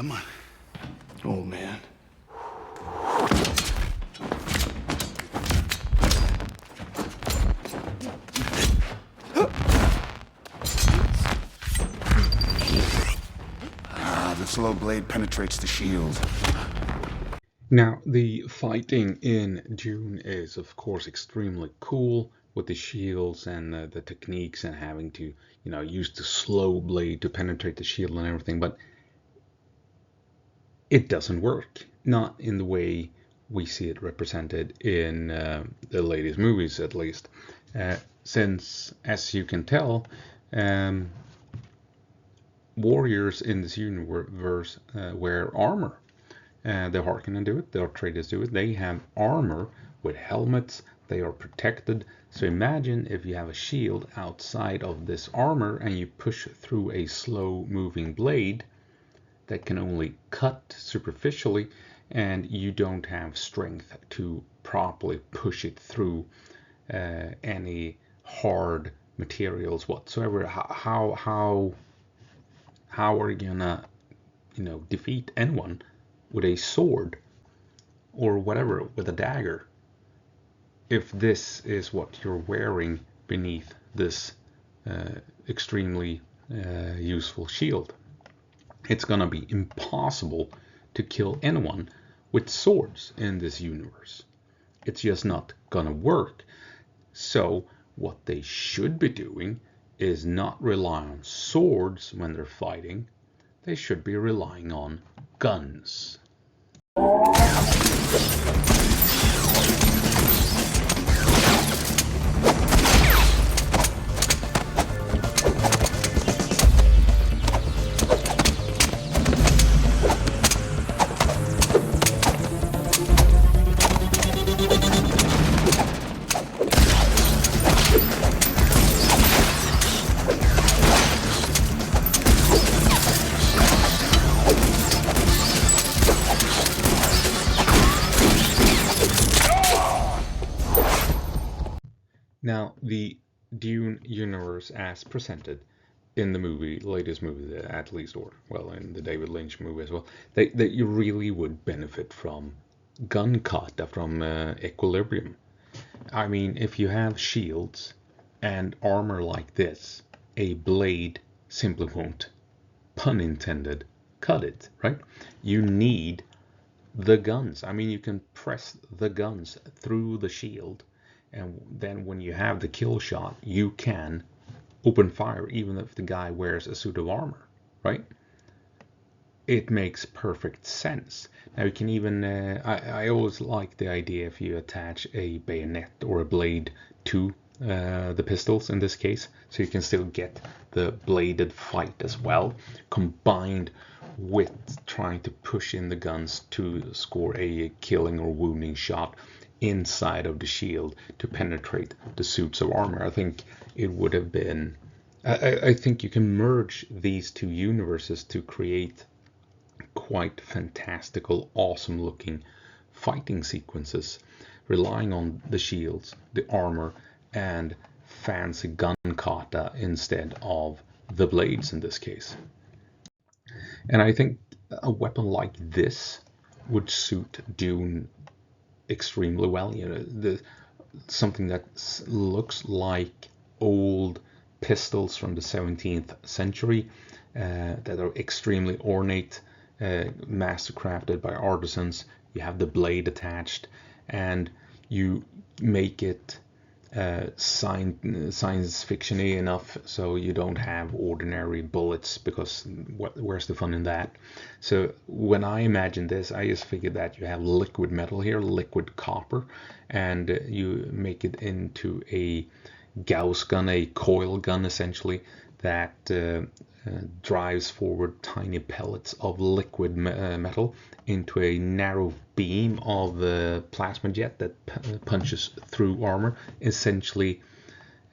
Come on. Old man. The slow blade penetrates the shield. Now, the fighting in Dune is, of course, extremely cool with the shields and the techniques and having to, use the slow blade to penetrate the shield and everything, but it doesn't work. Not in the way we see it represented in the latest movies, at least. Since, as you can tell, warriors in this universe wear armor. The Harkonnen do it, the Atreides do it. They have armor with helmets, they are protected. So imagine if you have a shield outside of this armor and you push through a slow moving blade that can only cut superficially, and you don't have strength to properly push it through any hard materials whatsoever. How are you gonna defeat anyone with a sword or whatever, with a dagger, if this is what you're wearing beneath this extremely useful shield? It's gonna be impossible to kill anyone with swords in this universe. It's just not gonna work. So what they should be doing is not rely on swords when they're fighting. They should be relying on guns. Now, the Dune universe as presented in the latest movie, at least, or well, in the David Lynch movie as well, that you really would benefit from gun kata, from equilibrium. I mean, if you have shields and armor like this, a blade simply won't, pun intended, cut it, right? You need the guns. I mean, you can press the guns through the shield, and then when you have the kill shot, you can open fire even if the guy wears a suit of armor, right? It makes perfect sense. Now you can even, I always like the idea if you attach a bayonet or a blade to the pistols in this case, so you can still get the bladed fight as well, combined with trying to push in the guns to score a killing or wounding shot inside of the shield to penetrate the suits of armor. I think it would have been, I think you can merge these two universes to create quite fantastical, awesome looking fighting sequences, relying on the shields, the armor, and fancy gun kata instead of the blades in this case. And I think a weapon like this would suit Dune extremely well. Something that looks like old pistols from the 17th century that are extremely ornate, mastercrafted by artisans. You have the blade attached, and you make it science fiction-y enough so you don't have ordinary bullets, because where's the fun in that? So when I imagine this, I just figured that you have liquid metal here, liquid copper, and you make it into a Gauss gun, a coil gun essentially, that drives forward tiny pellets of liquid metal into a narrow beam of plasma jet that punches through armor. Essentially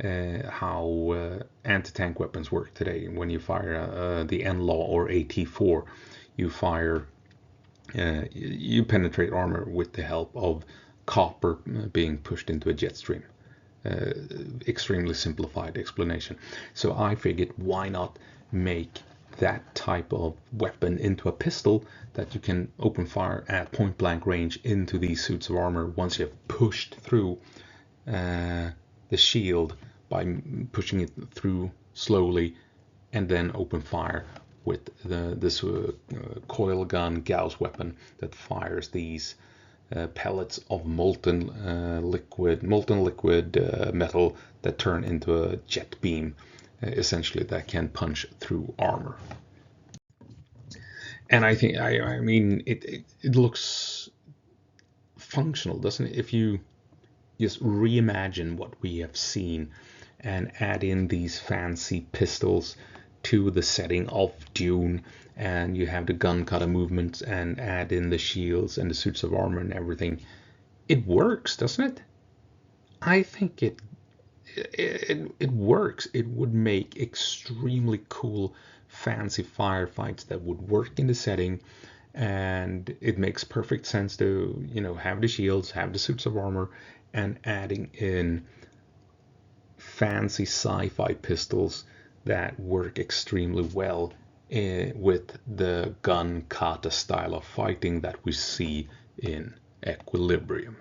how anti-tank weapons work today. When you fire the NLAW or AT4, you fire, you penetrate armor with the help of copper being pushed into a jet stream. Extremely simplified explanation. So I figured, why not make that type of weapon into a pistol that you can open fire at point blank range into these suits of armor once you have pushed through the shield by pushing it through slowly, and then open fire with this coil gun Gauss weapon that fires these pellets of molten liquid metal that turn into a jet beam, essentially, that can punch through armor. And I think I mean it looks functional, doesn't it? If you just reimagine what we have seen and add in these fancy pistols to the setting of Dune, and you have the gun kata movements and add in the shields and the suits of armor and everything, it works, doesn't it? I think it works. It would make extremely cool, fancy firefights that would work in the setting, and it makes perfect sense to have the shields, have the suits of armor, and adding in fancy sci-fi pistols that work extremely well with the gun kata style of fighting that we see in Equilibrium.